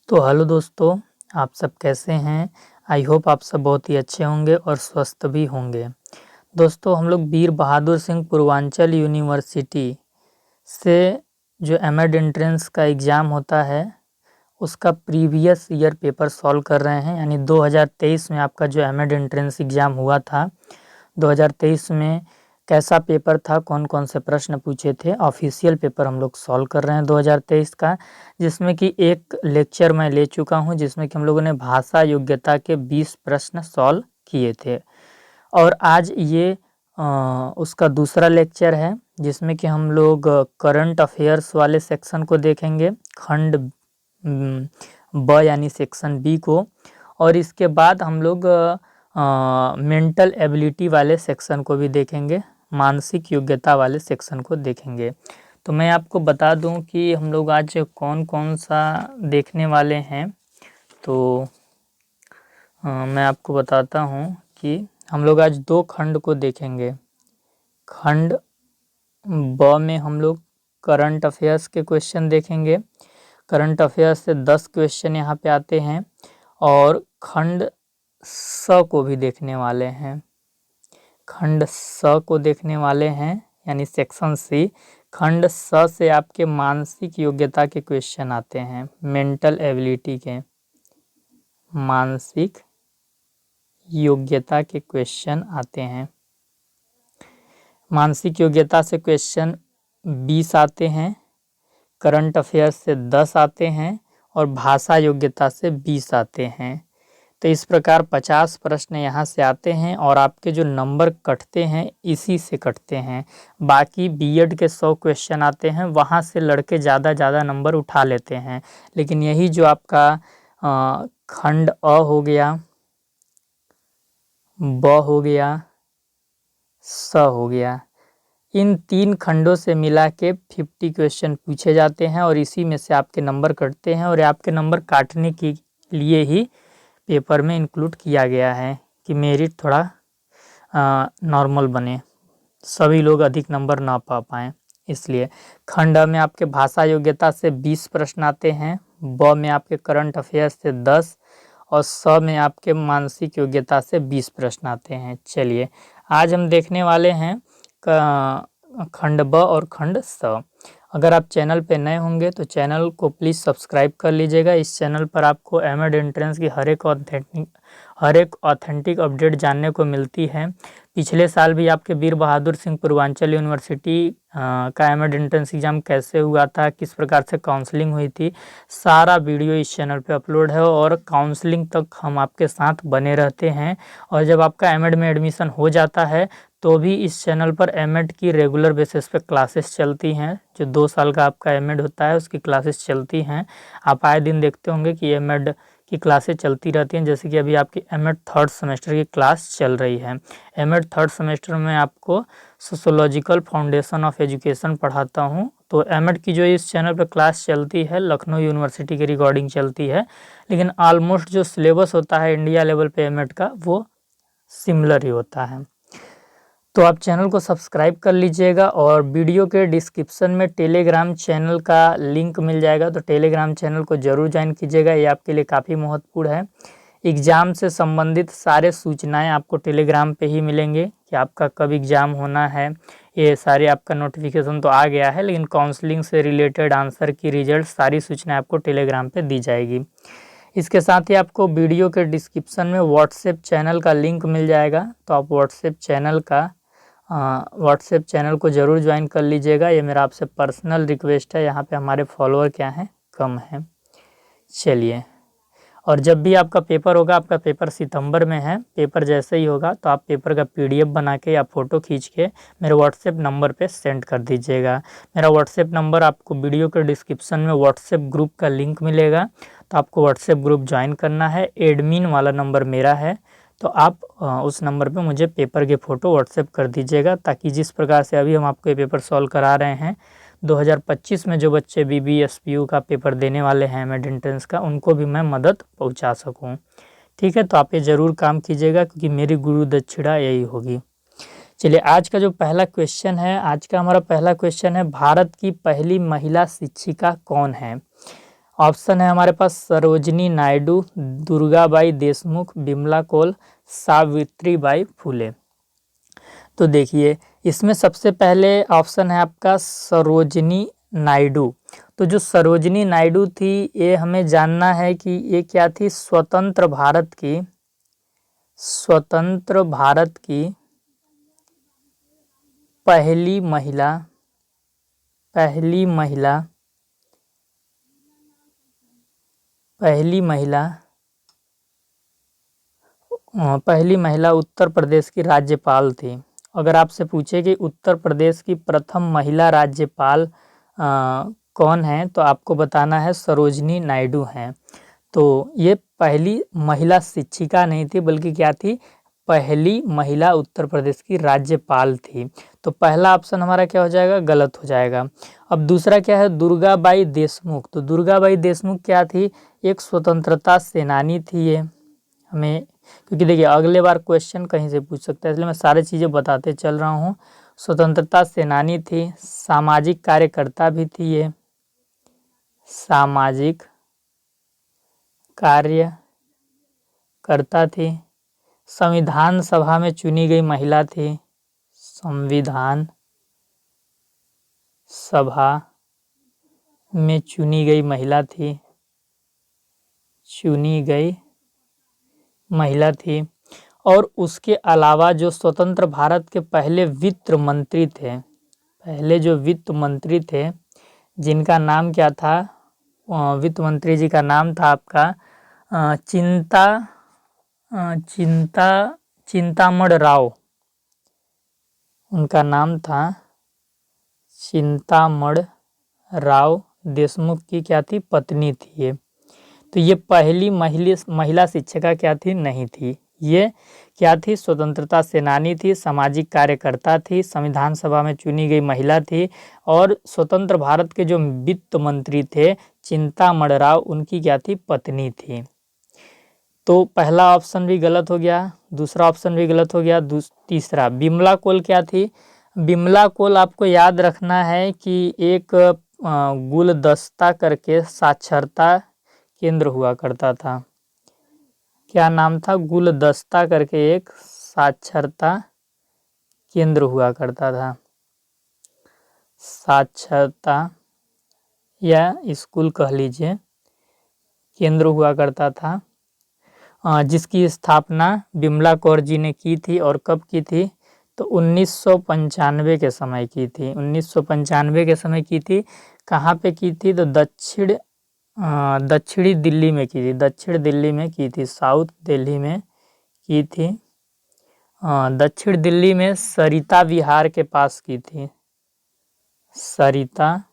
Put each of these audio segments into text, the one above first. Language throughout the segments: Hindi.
तो हेलो दोस्तों, आप सब कैसे हैं? आई होप आप सब बहुत ही अच्छे होंगे और स्वस्थ भी होंगे। दोस्तों, हम लोग वीर बहादुर सिंह पूर्वांचल यूनिवर्सिटी से जो एमएड एंट्रेंस का एग्ज़ाम होता है, उसका प्रीवियस ईयर पेपर सॉल्व कर रहे हैं। यानी 2023 में आपका जो एमएड एंट्रेंस एग्ज़ाम हुआ था, 2023 में कैसा पेपर था, कौन कौन से प्रश्न पूछे थे, ऑफिशियल पेपर हम लोग सॉल्व कर रहे हैं 2023 का। जिसमें कि एक लेक्चर मैं ले चुका हूं, जिसमें कि हम लोगों ने भाषा योग्यता के 20 प्रश्न सॉल्व किए थे। और आज ये उसका दूसरा लेक्चर है, जिसमें कि हम लोग करंट अफेयर्स वाले सेक्शन को देखेंगे, खंड ब यानी सेक्शन बी को। और इसके बाद हम लोग मेंटल एबिलिटी वाले सेक्शन को भी देखेंगे, मानसिक योग्यता वाले सेक्शन को देखेंगे। तो मैं आपको बता दूं कि हम लोग आज कौन कौन सा देखने वाले हैं। तो मैं आपको बताता हूं कि हम लोग आज दो खंड को देखेंगे। खंड ब में हम लोग करंट अफेयर्स के क्वेश्चन देखेंगे। करंट अफेयर्स से 10 क्वेश्चन यहाँ पे आते हैं। और खंड स को भी देखने वाले हैं। खंड स को देखने वाले हैं यानी सेक्शन सी। खंड स से आपके मानसिक योग्यता के क्वेश्चन आते हैं, मेंटल एबिलिटी के, मानसिक योग्यता के क्वेश्चन आते हैं। मानसिक योग्यता से क्वेश्चन 20 आते हैं, करंट अफेयर्स से 10 आते हैं और भाषा योग्यता से 20 आते हैं। तो इस प्रकार 50 प्रश्न यहाँ से आते हैं और आपके जो नंबर कटते हैं इसी से कटते हैं। बाकी बीएड के 100 क्वेश्चन आते हैं, वहाँ से लड़के ज़्यादा नंबर उठा लेते हैं। लेकिन यही जो आपका खंड अ हो गया, ब हो गया, स हो गया, इन 3 खंडों से मिला के 50 क्वेश्चन पूछे जाते हैं और इसी में से आपके नंबर कटते हैं। और आपके नंबर काटने के लिए ही पेपर में इंक्लूड किया गया है कि मेरिट थोड़ा नॉर्मल बने, सभी लोग अधिक नंबर ना पा पाएँ। इसलिए खंड अ में आपके भाषा योग्यता से 20 प्रश्न आते हैं, ब में आपके करंट अफेयर्स से 10 और स में आपके मानसिक योग्यता से 20 प्रश्न आते हैं। चलिए आज हम देखने वाले हैं खंड ब और खंड स। अगर आप चैनल पे नए होंगे तो चैनल को प्लीज़ सब्सक्राइब कर लीजिएगा। इस चैनल पर आपको एमएड एंट्रेंस की हर एक ऑथेंटिक अपडेट जानने को मिलती है। पिछले साल भी आपके वीर बहादुर सिंह पूर्वांचल यूनिवर्सिटी का एमएड एंट्रेंस एग्ज़ाम कैसे हुआ था, किस प्रकार से काउंसलिंग हुई थी, सारा वीडियो इस चैनल पे अपलोड है और काउंसलिंग तक हम आपके साथ बने रहते हैं। और जब आपका एमएड में एडमिशन हो जाता है तो भी इस चैनल पर एमएड की रेगुलर बेसिस पे क्लासेस चलती हैं। जो 2 साल का आपका एमएड होता है उसकी क्लासेस चलती हैं। आप आए दिन देखते होंगे कि एमएड की क्लासेस चलती रहती हैं। जैसे कि अभी आपकी एमएड 3rd सेमेस्टर की क्लास चल रही है। एमएड 3rd सेमेस्टर में आपको सोशियोलॉजिकल फाउंडेशन ऑफ एजुकेशन पढ़ाता हूँ। तो एमएड की जो इस चैनल पर क्लास चलती है लखनऊ यूनिवर्सिटी के रिकॉर्डिंग चलती है, लेकिन ऑलमोस्ट जो सिलेबस होता है इंडिया लेवल पे एमएड का वो सिमिलर ही होता है। तो आप चैनल को सब्सक्राइब कर लीजिएगा और वीडियो के डिस्क्रिप्शन में टेलीग्राम चैनल का लिंक मिल जाएगा, तो टेलीग्राम चैनल को ज़रूर ज्वाइन कीजिएगा, ये आपके लिए काफ़ी महत्वपूर्ण है। एग्ज़ाम से संबंधित सारे सूचनाएं आपको टेलीग्राम पे ही मिलेंगे कि आपका कब एग्ज़ाम होना है। ये सारे आपका नोटिफिकेशन तो आ गया है, लेकिन काउंसलिंग से रिलेटेड आंसर की रिजल्ट सारी सूचनाएं आपको टेलीग्राम पे दी जाएगी। इसके साथ ही आपको वीडियो के डिस्क्रिप्शन में व्हाट्सएप चैनल का लिंक मिल जाएगा, तो आप व्हाट्सएप चैनल को ज़रूर ज्वाइन कर लीजिएगा। ये मेरा आपसे पर्सनल रिक्वेस्ट है, यहाँ पे हमारे फॉलोअर क्या हैं, कम हैं। चलिए, और जब भी आपका पेपर होगा, आपका पेपर सितंबर में है, पेपर जैसे ही होगा तो आप पेपर का पीडीएफ बना के या फ़ोटो खींच के मेरे व्हाट्सएप नंबर पे सेंड कर दीजिएगा। मेरा व्हाट्सएप नंबर आपको वीडियो के डिस्क्रिप्शन में व्हाट्सएप ग्रुप का लिंक मिलेगा, तो आपको व्हाट्सएप ग्रुप ज्वाइन करना है। एडमिन वाला नंबर मेरा है, तो आप उस नंबर पे मुझे पेपर के फ़ोटो व्हाट्सएप कर दीजिएगा, ताकि जिस प्रकार से अभी हम आपको ये पेपर सॉल्व करा रहे हैं, 2025 में जो बच्चे बीबीएसपीयू का पेपर देने वाले हैं एमएड एंट्रेंस का, उनको भी मैं मदद पहुंचा सकूं। ठीक है, तो आप ये ज़रूर काम कीजिएगा, क्योंकि मेरी गुरु दक्षिणा यही होगी। चलिए, आज का जो पहला क्वेश्चन है, आज का हमारा पहला क्वेश्चन है, भारत की पहली महिला शिक्षिका कौन है? ऑप्शन है हमारे पास सरोजिनी नायडू, दुर्गाबाई देशमुख, बिमला कौल, सावित्रीबाई फुले। तो देखिए इसमें सबसे पहले ऑप्शन है आपका सरोजिनी नायडू। तो जो सरोजिनी नायडू थी ये हमें जानना है कि ये क्या थी, स्वतंत्र भारत की पहली महिला उत्तर प्रदेश की राज्यपाल थी। अगर आपसे पूछे कि उत्तर प्रदेश की प्रथम महिला राज्यपाल कौन है, तो आपको बताना है सरोजिनी नायडू हैं। तो ये पहली महिला शिक्षिका नहीं थी, बल्कि क्या थी, पहली महिला उत्तर प्रदेश की राज्यपाल थी। तो पहला ऑप्शन हमारा क्या हो जाएगा, गलत हो जाएगा। अब दूसरा क्या है, दुर्गाबाई देशमुख। तो दुर्गाबाई देशमुख क्या थी, एक स्वतंत्रता सेनानी थी ये हमें, क्योंकि देखिए अगले बार क्वेश्चन कहीं से पूछ सकता है, इसलिए मैं सारी चीज़ें बताते चल रहा हूँ। स्वतंत्रता सेनानी थी, सामाजिक कार्यकर्ता भी थी ये, सामाजिक कार्यकर्ता थी, संविधान सभा में चुनी गई महिला थी, संविधान सभा में चुनी गई महिला थी। और उसके अलावा जो स्वतंत्र भारत के पहले वित्त मंत्री थे, जिनका नाम क्या था, वित्त मंत्री जी का नाम था आपका चिंतामण राव। उनका नाम था चिंतामण राव देशमुख की क्या थी, पत्नी थी ये। तो ये पहली महिला शिक्षिका क्या थी, नहीं थी। ये क्या थी, स्वतंत्रता सेनानी थी, सामाजिक कार्यकर्ता थी, संविधान सभा में चुनी गई महिला थी, और स्वतंत्र भारत के जो वित्त मंत्री थे चिंतामण राव, उनकी क्या थी, पत्नी थी। तो पहला ऑप्शन भी गलत हो गया, दूसरा ऑप्शन भी गलत हो गया। तीसरा बिमला कौल क्या थी, बिमला कौल आपको याद रखना है कि एक गुलदस्ता करके साक्षरता केंद्र हुआ करता था। क्या नाम था, गुलदस्ता करके एक साक्षरता केंद्र हुआ करता था, साक्षरता या स्कूल कह लीजिए, केंद्र हुआ करता था, जिसकी स्थापना बिमला कौर जी ने की थी। और कब की थी, तो 1995 के समय की थी। 1995 के समय की थी। कहाँ पे की थी, तो दक्षिणी दिल्ली में की थी, दक्षिण दिल्ली में की थी, साउथ दिल्ली में की थी। दक्षिण दिल्ली में सरिता विहार के पास की थी, सरिता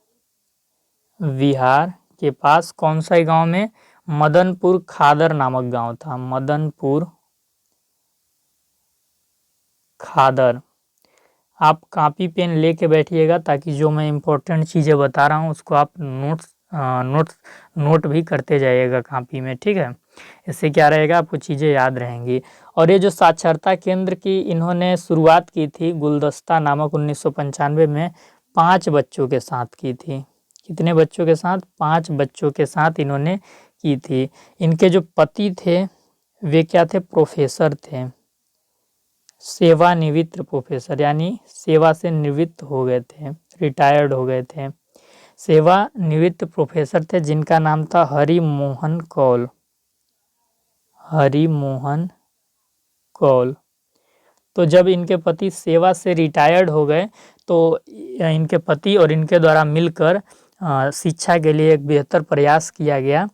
विहार के पास। कौन सा गांव में, मदनपुर खादर नामक गांव था, मदनपुर खादर। आप कॉपी पेन लेके बैठिएगा, ताकि जो मैं इम्पोर्टेंट चीज़ें बता रहा हूँ उसको आप नोट भी करते जाइएगा कॉपी में, ठीक है। इससे क्या रहेगा, आपको चीज़ें याद रहेंगी। और ये जो साक्षरता केंद्र की इन्होंने शुरुआत की थी, गुलदस्ता नामक 1995 में 5 बच्चों के साथ की थी। कितने बच्चों के साथ, 5 बच्चों के साथ इन्होंने की थी। इनके जो पति थे वे क्या थे, प्रोफेसर थे, सेवानिवृत्त प्रोफेसर, यानी सेवा से निवृत्त हो गए थे, रिटायर्ड हो गए थे, सेवानिवृत्त प्रोफेसर थे, जिनका नाम था हरिमोहन कौल। तो जब इनके पति सेवा से रिटायर्ड हो गए, तो इनके पति और इनके द्वारा मिलकर शिक्षा के लिए एक बेहतर प्रयास किया गया,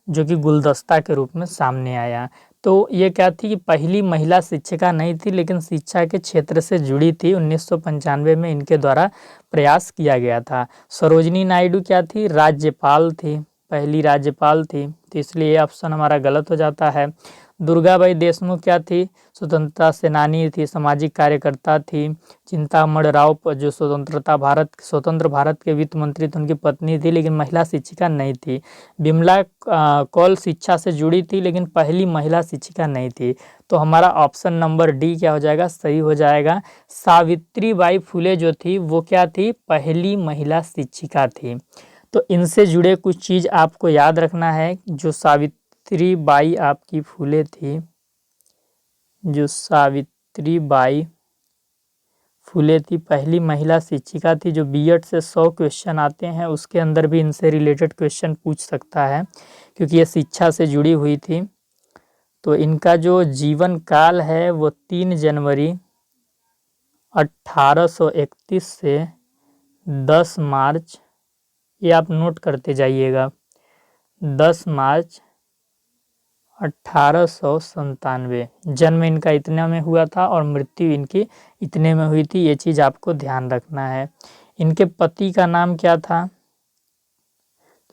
जो कि गुलदस्ता के रूप में सामने आया। तो ये क्या थी कि पहली महिला शिक्षिका नहीं थी, लेकिन शिक्षा के क्षेत्र से जुड़ी थी। 1995 में इनके द्वारा प्रयास किया गया था। सरोजिनी नायडू क्या थी, राज्यपाल थी, पहली राज्यपाल थी, तो इसलिए ये ऑप्शन हमारा गलत हो जाता है। दुर्गाबाई देशमुख क्या थी, स्वतंत्रता सेनानी थी, सामाजिक कार्यकर्ता थी। चिंतामण राव जो स्वतंत्र भारत के वित्त मंत्री थे, उनकी पत्नी थी, लेकिन महिला शिक्षिका नहीं थी। बिमला कौल शिक्षा से जुड़ी थी, लेकिन पहली महिला शिक्षिका नहीं थी। तो हमारा ऑप्शन नंबर डी क्या हो जाएगा, सही हो जाएगा। सावित्रीबाई फुले जो थी वो क्या थी, पहली महिला शिक्षिका थी। तो इनसे जुड़े कुछ चीज़ आपको याद रखना है। जो सावित्रीबाई आपकी फुले थी, जो सावित्रीबाई फुले थी, पहली महिला शिक्षिका थी। जो बीएड से 100 क्वेश्चन आते हैं उसके अंदर भी इनसे रिलेटेड क्वेश्चन पूछ सकता है, क्योंकि ये शिक्षा से जुड़ी हुई थी। तो इनका जो जीवन काल है वो 3 जनवरी 1831 से 10 मार्च, ये आप नोट करते जाइएगा, 10 मार्च 1897 जन्म इनका इतने में हुआ था और मृत्यु इनकी इतने में हुई थी। ये चीज़ आपको ध्यान रखना है। इनके पति का नाम क्या था?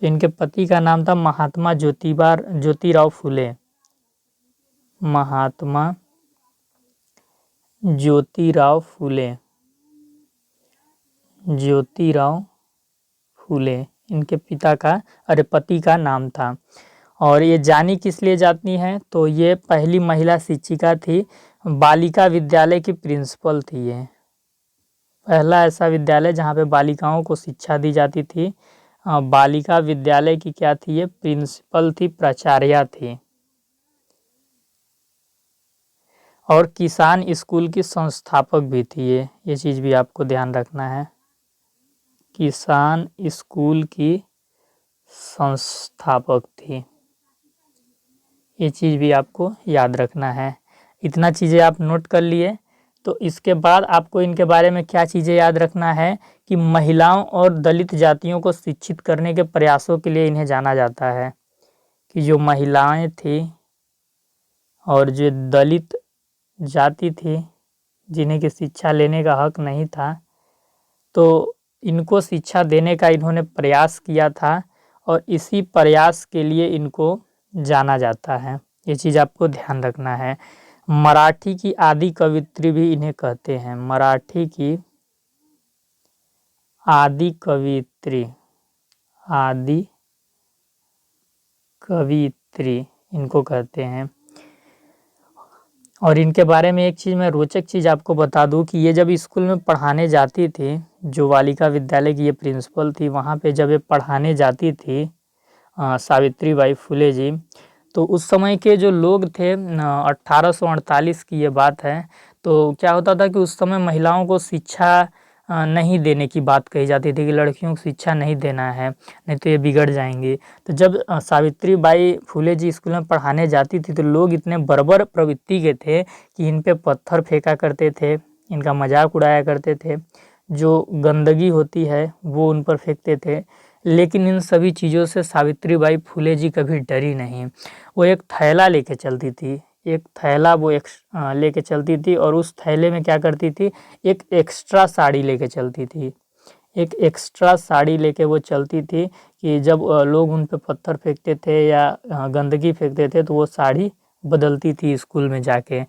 तो इनके पति का नाम था महात्मा ज्योतिराव फुले। महात्मा ज्योतिराव फुले, ज्योतिराव फुले इनके पति का नाम था। और ये जानी किस लिए जाती हैं? तो ये पहली महिला शिक्षिका थी, बालिका विद्यालय की प्रिंसिपल थी। ये पहला ऐसा विद्यालय जहाँ पे बालिकाओं को शिक्षा दी जाती थी। बालिका विद्यालय की क्या थी? ये प्रिंसिपल थी, प्राचार्या थी। और किसान स्कूल की संस्थापक भी थी। ये चीज़ भी आपको ध्यान रखना है। किसान स्कूल की संस्थापक थी, ये चीज़ भी आपको याद रखना है। इतना चीज़ें आप नोट कर लिए। तो इसके बाद आपको इनके बारे में क्या चीज़ें याद रखना है कि महिलाओं और दलित जातियों को शिक्षित करने के प्रयासों के लिए इन्हें जाना जाता है। कि जो महिलाएं थी और जो दलित जाति थी, जिन्हें की शिक्षा लेने का हक नहीं था, तो इनको शिक्षा देने का इन्होंने प्रयास किया था और इसी प्रयास के लिए इनको जाना जाता है। ये चीज़ आपको ध्यान रखना है। मराठी की आदि कवित्री भी इन्हें कहते हैं। मराठी की आदि कवित्री, आदि कवित्री इनको कहते हैं। और इनके बारे में एक चीज़ मैं रोचक चीज़ आपको बता दूं कि ये जब स्कूल में पढ़ाने जाती थी, जो बालिका विद्यालय की ये प्रिंसिपल थी, वहाँ पे जब ये पढ़ाने जाती थी सावित्रीबाई फुले जी, तो उस समय के जो लोग थे 1848 की ये बात है। तो क्या होता था कि उस समय महिलाओं को शिक्षा नहीं देने की बात कही जाती थी कि लड़कियों को शिक्षा नहीं देना है, नहीं तो ये बिगड़ जाएंगी। तो जब सावित्रीबाई फुले जी स्कूल में पढ़ाने जाती थी तो लोग इतने बर्बर प्रवृत्ति के थे कि इन पे पत्थर फेंका करते थे, इनका मजाक उड़ाया करते थे, जो गंदगी होती है वो उन पर फेंकते थे। लेकिन इन सभी चीज़ों से सावित्रीबाई फुले जी कभी डरी नहीं। वो एक थैला लेके चलती थी, एक थैला वो लेके चलती थी और उस थैले में क्या करती थी, एक एक्स्ट्रा साड़ी लेके चलती थी। एक एक्स्ट्रा साड़ी लेके वो चलती थी कि जब लोग उन पे पत्थर फेंकते थे या गंदगी फेंकते थे तो वो साड़ी बदलती थी स्कूल में जाके।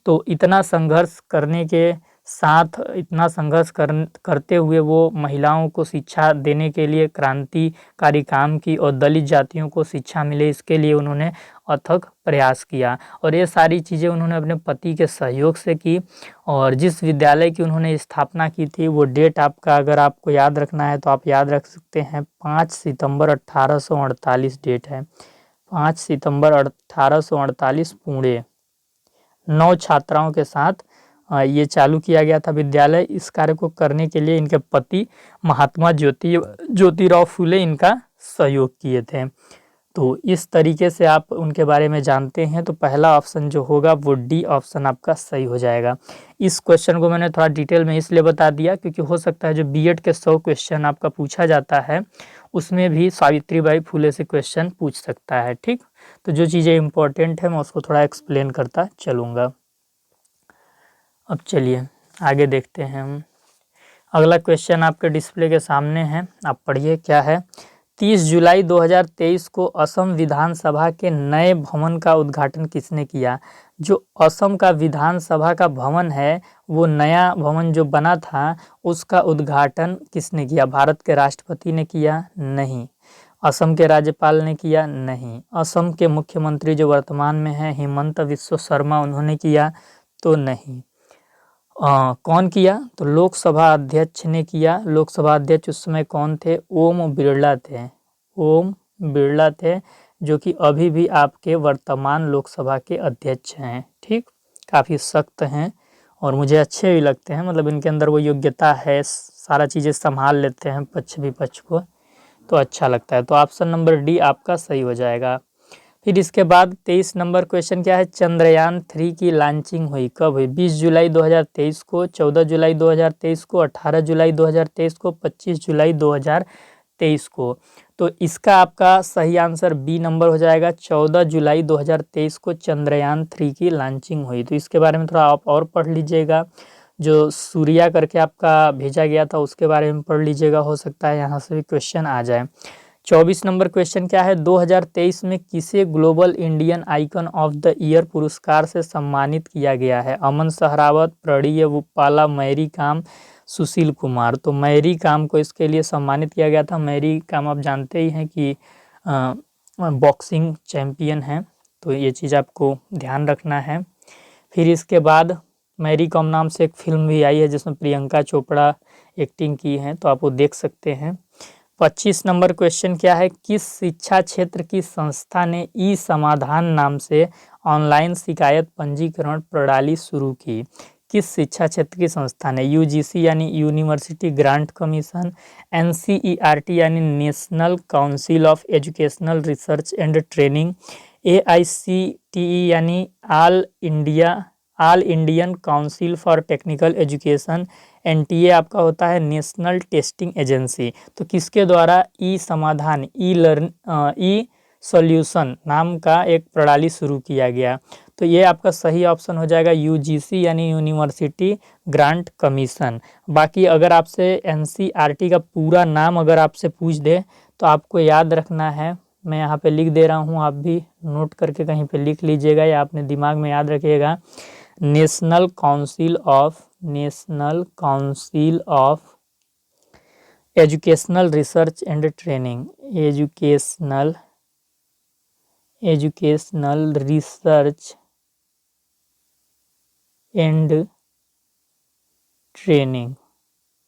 तो इतना संघर्ष करने के साथ, इतना संघर्ष करते हुए वो महिलाओं को शिक्षा देने के लिए क्रांतिकारी काम की और दलित जातियों को शिक्षा मिले, इसके लिए उन्होंने अथक प्रयास किया। और ये सारी चीज़ें उन्होंने अपने पति के सहयोग से की। और जिस विद्यालय की उन्होंने स्थापना की थी वो डेट आपका अगर आपको याद रखना है तो आप याद रख सकते हैं, 5 सितंबर 1848 डेट है। 5 सितंबर 1848 पुणे। 9 छात्राओं के साथ ये चालू किया गया था विद्यालय। इस कार्य को करने के लिए इनके पति महात्मा ज्योतिराव फुले इनका सहयोग किए थे। तो इस तरीके से आप उनके बारे में जानते हैं। तो पहला ऑप्शन जो होगा वो डी ऑप्शन आपका सही हो जाएगा। इस क्वेश्चन को मैंने थोड़ा डिटेल में इसलिए बता दिया क्योंकि हो सकता है जो बीएड के 100 क्वेश्चन आपका पूछा जाता है उसमें भी सावित्रीबाई फुले से क्वेश्चन पूछ सकता है। ठीक, तो जो चीज़ें इंपॉर्टेंट है मैं उसको थोड़ा एक्सप्लेन करता चलूँगा। अब चलिए आगे देखते हैं हम। अगला क्वेश्चन आपके डिस्प्ले के सामने है, आप पढ़िए क्या है। 30 जुलाई 2023 को असम विधानसभा के नए भवन का उद्घाटन किसने किया? जो असम का विधानसभा का भवन है वो नया भवन जो बना था उसका उद्घाटन किसने किया? भारत के राष्ट्रपति ने किया? नहीं। असम के राज्यपाल ने किया? नहीं। असम के मुख्यमंत्री जो वर्तमान में हैं हेमंत बिस्वा शर्मा, उन्होंने किया? तो नहीं। कौन किया? तो लोकसभा अध्यक्ष ने किया। लोकसभा अध्यक्ष उस समय कौन थे? ओम बिरला थे। ओम बिरला थे, जो कि अभी भी आपके वर्तमान लोकसभा के अध्यक्ष हैं। ठीक, काफ़ी सख्त हैं और मुझे अच्छे भी लगते हैं, मतलब इनके अंदर वो योग्यता है, सारा चीज़ें संभाल लेते हैं पक्ष विपक्ष को, तो अच्छा लगता है। तो ऑप्शन नंबर डी आपका सही हो जाएगा। फिर इसके बाद 23 नंबर क्वेश्चन क्या है? चंद्रयान 3 की लॉन्चिंग हुई, कब हुई? 20 जुलाई 2023 को, 14 जुलाई 2023 को, 18 जुलाई 2023 को, 25 जुलाई 2023 को। तो इसका आपका सही आंसर बी नंबर हो जाएगा। 14 जुलाई 2023 को चंद्रयान 3 की लॉन्चिंग हुई। तो इसके बारे में थोड़ा आप और पढ़ लीजिएगा। जो सूर्या करके आपका भेजा गया था उसके बारे में पढ़ लीजिएगा, हो सकता है यहाँ से भी क्वेश्चन आ जाए। 24 नंबर क्वेश्चन क्या है? 2023 में किसे global Indian icon of the year पुरस्कार से सम्मानित किया गया है? अमन सहरावत, प्रणीय वुप्पाला, मैरी कॉम, सुशील कुमार। तो मैरी कॉम को इसके लिए सम्मानित किया गया था। मैरी कॉम आप जानते ही हैं कि बॉक्सिंग चैम्पियन हैं, तो ये चीज़ आपको ध्यान रखना है। फिर इसके बाद मैरी कॉम नाम से एक फिल्म भी आई है जिसमें प्रियंका चोपड़ा एक्टिंग की है, तो आप वो देख सकते हैं। 25 नंबर क्वेश्चन क्या है? किस शिक्षा क्षेत्र की संस्था ने ई समाधान नाम से ऑनलाइन शिकायत पंजीकरण प्रणाली शुरू की? किस शिक्षा क्षेत्र की संस्था ने? यूजीसी यानी यूनिवर्सिटी ग्रांट कमीशन, एनसीईआरटी यानी national council of educational research and training, AICTE यानी all Indian council for technical education, NTA आपका होता है नेशनल टेस्टिंग एजेंसी। तो किसके द्वारा ई समाधान, ई सॉल्यूशन नाम का एक प्रणाली शुरू किया गया? तो ये आपका सही ऑप्शन हो जाएगा यूजीसी यानी यूनिवर्सिटी ग्रांट कमीशन। बाकी अगर आपसे एनसीईआरटी का पूरा नाम अगर आपसे पूछ दे तो आपको याद रखना है, मैं यहाँ पे लिख दे रहा हूँ, आप भी नोट करके कहीं पे लिख लीजिएगा या अपने दिमाग में याद रखिएगा। National council of educational research and training, educational research and training,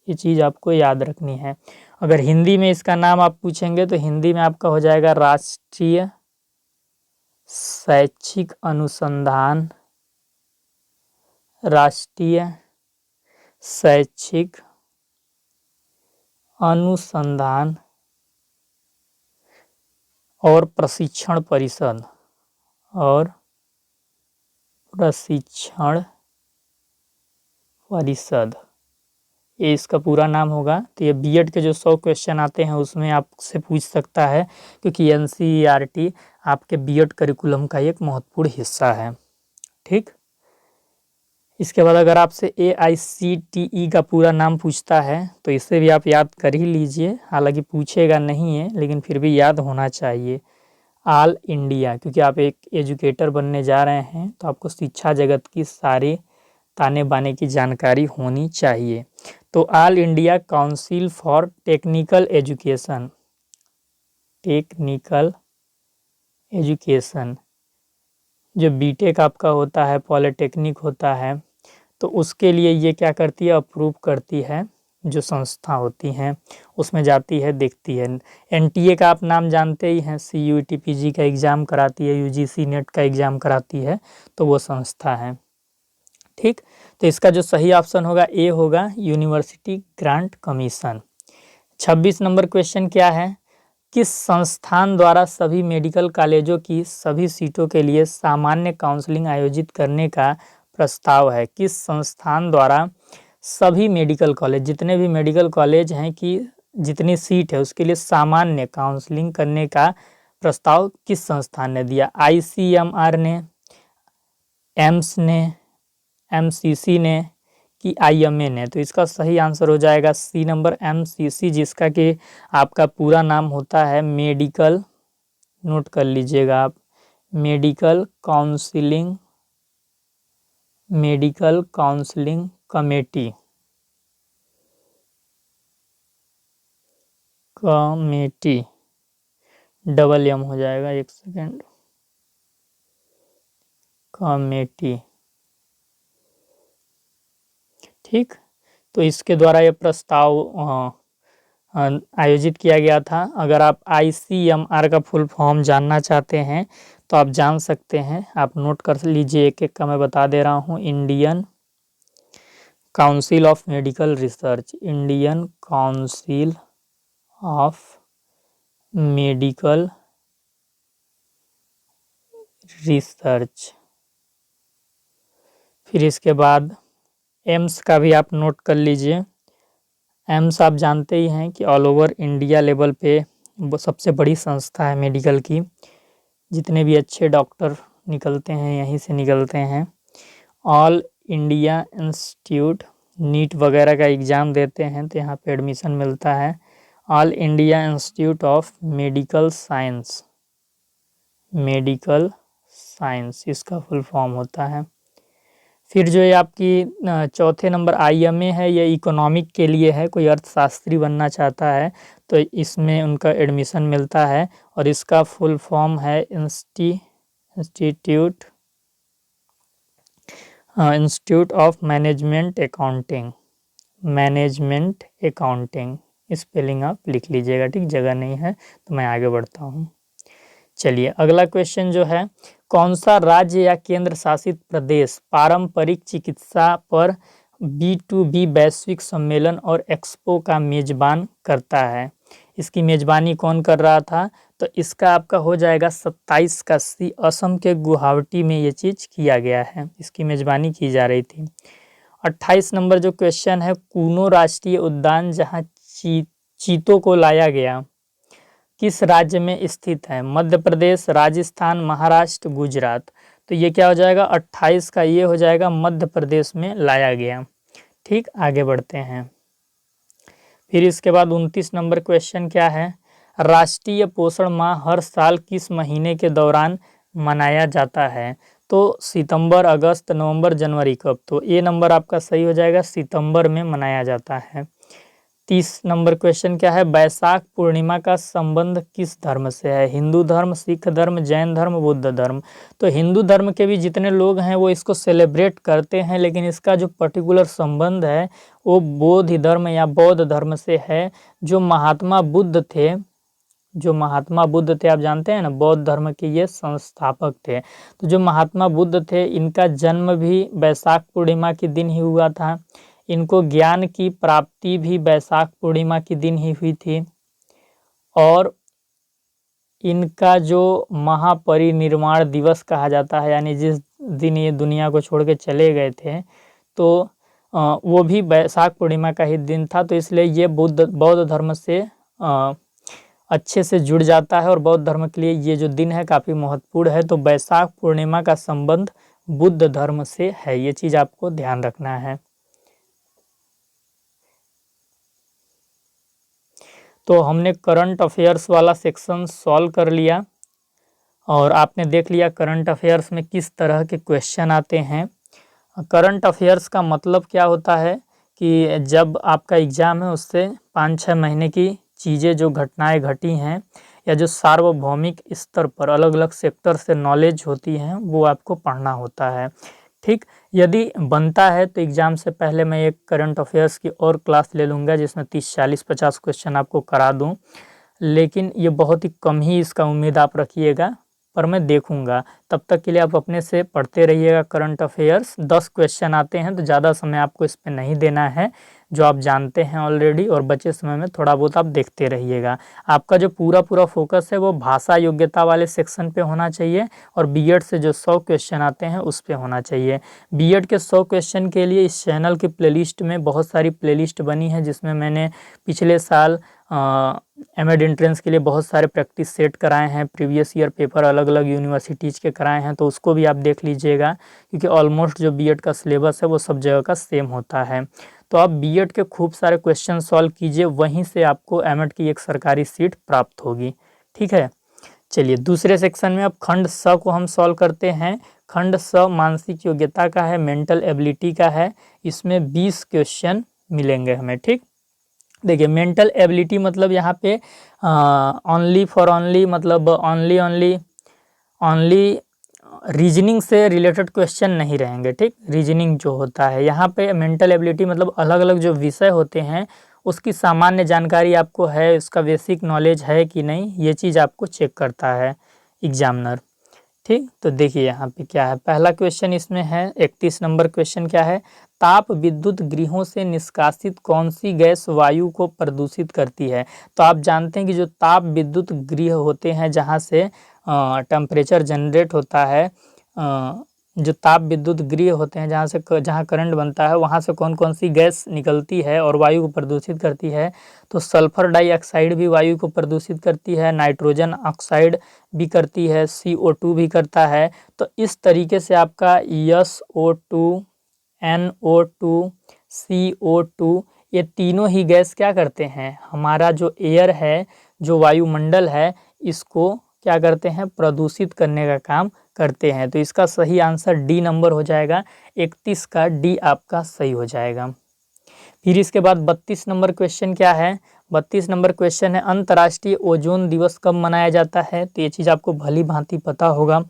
ये चीज़ आपको याद रखनी है। अगर हिंदी में इसका नाम आप पूछेंगे तो हिंदी में आपका हो जाएगा राष्ट्रीय शैक्षिक अनुसंधान, राष्ट्रीय शैक्षिक अनुसंधान और प्रशिक्षण परिषद, और प्रशिक्षण परिषद, ये इसका पूरा नाम होगा। तो ये बीएड के जो 100 क्वेश्चन आते हैं उसमें आपसे पूछ सकता है, क्योंकि एनसीईआरटी आपके बीएड करिकुलम का एक महत्वपूर्ण हिस्सा है। ठीक, इसके बाद अगर आपसे एआईसीटीई का पूरा नाम पूछता है तो इसे भी आप याद कर ही लीजिए, हालांकि पूछेगा नहीं है लेकिन फिर भी याद होना चाहिए। ऑल इंडिया, क्योंकि आप एक एजुकेटर बनने जा रहे हैं तो आपको शिक्षा जगत की सारी ताने बाने की जानकारी होनी चाहिए। तो all India council for technical education, जो बीटेक आपका होता है, पॉलिटेक्निक होता है, तो उसके लिए ये क्या करती है? अप्रूव करती है। जो संस्था होती हैं उसमें जाती है, देखती है। एनटीए का आप नाम जानते ही हैं, सीयूईटी पीजी का एग्ज़ाम कराती है, यूजीसी नेट का एग्ज़ाम कराती है, तो वो संस्था है। ठीक, तो इसका जो सही ऑप्शन होगा ए होगा, university grant commission. 26 number question क्या है? किस संस्थान द्वारा सभी मेडिकल कॉलेजों की सभी सीटों के लिए सामान्य काउंसलिंग आयोजित करने का प्रस्ताव है? किस संस्थान द्वारा सभी मेडिकल कॉलेज, जितने भी मेडिकल कॉलेज हैं कि जितनी सीट है उसके लिए सामान्य काउंसलिंग करने का प्रस्ताव किस संस्थान ने दिया? आईसीएमआर ने, एम्स ने, एमसीसी ने, कि आईएमए ने? तो इसका सही आंसर हो जाएगा सी नंबर, एमसीसी, जिसका कि आपका पूरा नाम होता है मेडिकल, नोट कर लीजिएगा आप, medical counselling committee, double M हो जाएगा, एक सेकेंड, कमेटी। ठीक, तो इसके द्वारा ये प्रस्ताव आयोजित किया गया था। अगर आप ICMR का फुल फॉर्म जानना चाहते हैं तो आप जान सकते हैं, आप नोट कर लीजिए, एक एक का मैं बता दे रहा हूँ। Indian council of medical research, Indian council of medical research. फिर इसके बाद एम्स का भी आप नोट कर लीजिए। एम्स आप जानते ही हैं कि ऑल ओवर इंडिया लेवल पे वो सबसे बड़ी संस्था है मेडिकल की, जितने भी अच्छे डॉक्टर निकलते हैं यहीं से निकलते हैं। ऑल इंडिया इंस्टीट्यूट, नीट वगैरह का एग्ज़ाम देते हैं तो यहाँ पे एडमिशन मिलता है। All India institute of medical science, medical science इसका फुल फॉर्म होता है। फिर जो ये आपकी चौथे नंबर IMA है, ये इकोनॉमिक के लिए है, कोई अर्थशास्त्री बनना चाहता है तो इसमें उनका एडमिशन मिलता है, और इसका फुल फॉर्म है institute of management accounting, management accounting. Spelling आप लिख लीजिएगा, ठीक, जगह नहीं है तो मैं आगे बढ़ता हूँ। चलिए अगला क्वेश्चन जो है, कौन सा राज्य या केंद्र शासित प्रदेश पारंपरिक चिकित्सा पर B2B वैश्विक सम्मेलन और एक्सपो का मेजबान करता है? इसकी मेजबानी कौन कर रहा था? तो इसका आपका हो जाएगा 27 का C, असम के गुवाहाटी में ये चीज़ किया गया है, इसकी मेजबानी की जा रही थी। 28 नंबर जो क्वेश्चन है, कूनो राष्ट्रीय उद्यान जहाँ चीतों को लाया गया किस राज्य में स्थित है? मध्य प्रदेश, राजस्थान, महाराष्ट्र, गुजरात। तो ये क्या हो जाएगा? 28 का ये हो जाएगा मध्य प्रदेश में लाया गया। ठीक, आगे बढ़ते हैं। फिर इसके बाद 29 नंबर क्वेश्चन क्या है, राष्ट्रीय पोषण माह हर साल किस महीने के दौरान मनाया जाता है? तो सितंबर, अगस्त, नवंबर, जनवरी, कब? तो ये नंबर आपका सही हो जाएगा, सितंबर में मनाया जाता है। 30 नंबर क्वेश्चन क्या है, बैसाख पूर्णिमा का संबंध किस धर्म से है? हिंदू धर्म, सिख धर्म, जैन धर्म, बुद्ध धर्म। तो हिंदू धर्म के भी जितने लोग हैं वो इसको सेलिब्रेट करते हैं, लेकिन इसका जो पर्टिकुलर संबंध है वो बौद्ध धर्म या बौद्ध धर्म से है। जो महात्मा बुद्ध थे, जो महात्मा बुद्ध थे, आप जानते हैं ना, बौद्ध धर्म के ये संस्थापक थे। तो जो महात्मा बुद्ध थे, इनका जन्म भी बैसाख पूर्णिमा के दिन ही हुआ था। इनको ज्ञान की प्राप्ति भी बैसाख पूर्णिमा के दिन ही हुई थी, और इनका जो महापरिनिर्वाण दिवस कहा जाता है, यानी जिस दिन ये दुनिया को छोड़ के चले गए थे, तो वो भी बैसाख पूर्णिमा का ही दिन था। तो इसलिए ये बौद्ध धर्म से अच्छे से जुड़ जाता है, और बौद्ध धर्म के लिए ये जो दिन है काफ़ी महत्वपूर्ण है। तो बैसाख पूर्णिमा का संबंध बुद्ध धर्म से है, ये चीज़ आपको ध्यान रखना है। तो हमने करंट अफेयर्स वाला सेक्शन सॉल्व कर लिया, और आपने देख लिया करंट अफेयर्स में किस तरह के क्वेश्चन आते हैं। करंट अफेयर्स का मतलब क्या होता है कि जब आपका एग्ज़ाम है उससे 5-6 महीने की चीज़ें, जो घटनाएं घटी हैं या जो सार्वभौमिक स्तर पर अलग अलग सेक्टर से नॉलेज होती हैं, वो आपको पढ़ना होता है। ठीक, यदि बनता है तो एग्ज़ाम से पहले मैं एक करंट अफेयर्स की और क्लास ले लूँगा, जिसमें 30, 40, 50 क्वेश्चन आपको करा दूँ, लेकिन ये बहुत ही कम ही इसका उम्मीद आप रखिएगा, पर मैं देखूंगा। तब तक के लिए आप अपने से पढ़ते रहिएगा करंट अफेयर्स। 10 क्वेश्चन आते हैं तो ज़्यादा समय आपको इस पर नहीं देना है, जो आप जानते हैं ऑलरेडी, और बचे समय में थोड़ा बहुत आप देखते रहिएगा। आपका जो पूरा फोकस है वो भाषा योग्यता वाले सेक्शन पे होना चाहिए, और बीएड से जो 100 क्वेश्चन आते हैं उस पे होना चाहिए। बीएड के 100 क्वेश्चन के लिए इस चैनल की प्लेलिस्ट में बहुत सारी प्लेलिस्ट बनी है, जिसमें मैंने पिछले साल एमएड एंट्रेंस के लिए बहुत सारे प्रैक्टिस सेट कराए हैं, प्रीवियस ईयर पेपर अलग अलग यूनिवर्सिटीज़ के कराए हैं, तो उसको भी आप देख लीजिएगा, क्योंकि ऑलमोस्ट जो बीएड का सिलेबस है वो सब जगह का सेम होता है। तो आप बीएड के खूब सारे क्वेश्चन सॉल्व कीजिए, वहीं से आपको एमएड की एक सरकारी सीट प्राप्त होगी। ठीक है, चलिए दूसरे सेक्शन में अब खंड स को हम सॉल्व करते हैं। खंड स मानसिक योग्यता का है, मेंटल एबिलिटी का है। इसमें 20 क्वेश्चन मिलेंगे हमें। ठीक, देखिए मेंटल एबिलिटी मतलब यहाँ पे ओनली फॉर ओनली, मतलब ओनली रीजनिंग से रिलेटेड क्वेश्चन नहीं रहेंगे, ठीक। रीजनिंग जो होता है यहाँ पे मेंटल एबिलिटी मतलब अलग अलग जो विषय होते हैं उसकी सामान्य जानकारी आपको है, उसका बेसिक नॉलेज है कि नहीं, ये चीज़ आपको चेक करता है एग्जामिनर, ठीक। तो देखिए यहाँ पे क्या है, पहला क्वेश्चन इसमें है 31 नंबर क्वेश्चन क्या है, ताप विद्युत गृहों से निष्कासित कौन सी गैस वायु को प्रदूषित करती है। तो आप जानते हैं कि जो ताप विद्युत गृह होते हैं जहाँ से टेम्परेचर जनरेट होता है, जो ताप विद्युत गृह होते हैं जहाँ करंट बनता है वहाँ से कौन कौन सी गैस निकलती है और वायु को प्रदूषित करती है। तो सल्फर डाइऑक्साइड भी वायु को प्रदूषित करती है, नाइट्रोजन ऑक्साइड भी करती है, CO2 भी करता है। तो इस तरीके से आपका SO2, NO2, CO2 ये तीनों ही गैस क्या करते हैं, हमारा जो एयर है, जो वायुमंडल है, इसको क्या करते हैं, प्रदूषित करने का काम करते हैं। तो इसका सही आंसर डी नंबर हो जाएगा, 31 का डी आपका सही हो जाएगा। फिर इसके बाद 32 नंबर क्वेश्चन क्या है, 32 नंबर क्वेश्चन है अंतर्राष्ट्रीय ओजोन दिवस कब मनाया जाता है। तो ये चीज़ आपको भली भांति पता होगा,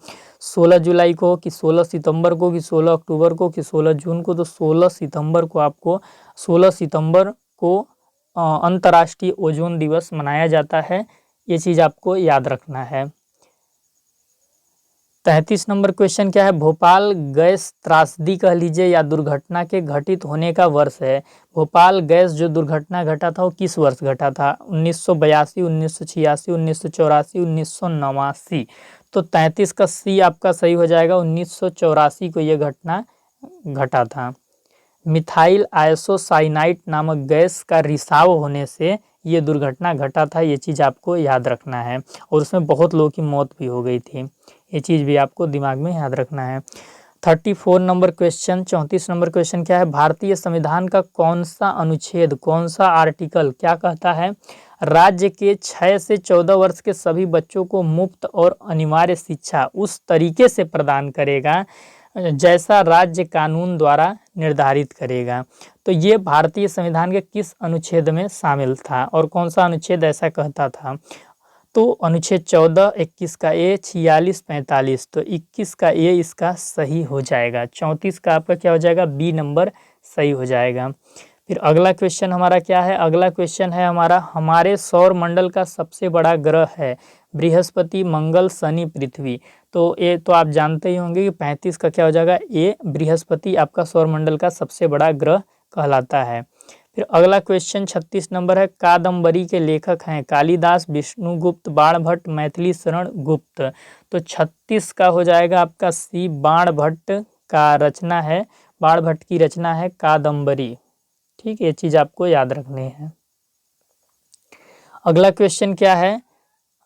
16 जुलाई को कि 16 सितंबर को कि 16 अक्टूबर को कि 16 जून को। तो 16 सितंबर को आपको 16 सितंबर को अंतर्राष्ट्रीय ओजोन दिवस मनाया जाता है, ये चीज़ आपको याद रखना है। 33 नंबर क्वेश्चन क्या है, भोपाल गैस त्रासदी कह लीजिए या दुर्घटना के घटित होने का वर्ष है। भोपाल गैस जो दुर्घटना घटा था वो किस वर्ष घटा था, 1982, 1986, 1984, 1989। तो 33 का सी आपका सही हो जाएगा, 1984 को ये घटना घटा था। मिथाइल आइसोसाइनाइट नामक गैस का रिसाव होने से ये दुर्घटना घटा था, ये चीज़ आपको याद रखना है, और उसमें बहुत लोगों की मौत भी हो गई थी, ये चीज़ भी आपको दिमाग में याद रखना है। 34 नंबर क्वेश्चन, 34 नंबर क्वेश्चन क्या है, भारतीय संविधान का कौन सा अनुच्छेद, कौन सा आर्टिकल क्या कहता है, राज्य के 6 से 14 वर्ष के सभी बच्चों को मुफ्त और अनिवार्य शिक्षा उस तरीके से प्रदान करेगा जैसा राज्य कानून द्वारा निर्धारित करेगा। तो ये भारतीय संविधान के किस अनुच्छेद में शामिल था और कौन सा अनुच्छेद ऐसा कहता था। तो अनुच्छेद 14, 21 का ए, 46, 45। तो 21 का ए इसका सही हो जाएगा, 34 का आपका क्या हो जाएगा, बी नंबर सही हो जाएगा। फिर अगला क्वेश्चन हमारा क्या है, अगला क्वेश्चन है हमारा, हमारे सौर मंडल का सबसे बड़ा ग्रह है बृहस्पति, मंगल, शनि, पृथ्वी। तो ये तो आप जानते ही होंगे कि 35 का क्या हो जाएगा, ए बृहस्पति आपका सौरमंडल का सबसे बड़ा ग्रह कहलाता है। फिर अगला क्वेश्चन 36 नंबर है, कादम्बरी के लेखक हैं कालिदास, विष्णुगुप्त, बाणभट्ट, मैथिली शरण गुप्त। तो 36 का हो जाएगा आपका सी, बाणभट्ट का रचना है, बाणभट्ट की रचना है कादम्बरी, ठीक, ये चीज़ आपको याद रखनी है। अगला क्वेश्चन क्या है,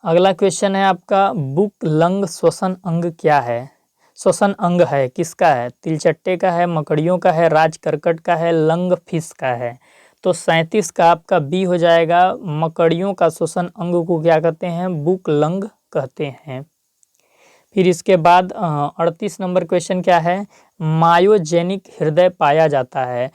अगला क्वेश्चन है आपका, बुक लंग श्वसन अंग क्या है, श्वसन अंग है किसका है, तिलचट्टे का है, मकड़ियों का है, राजकर्कट का है, लंग फिश का है। तो 37 का आपका बी हो जाएगा, मकड़ियों का श्वसन अंग को क्या कहते हैं, बुक लंग कहते हैं। फिर इसके बाद 38 नंबर क्वेश्चन क्या है, मायोजेनिक हृदय पाया जाता है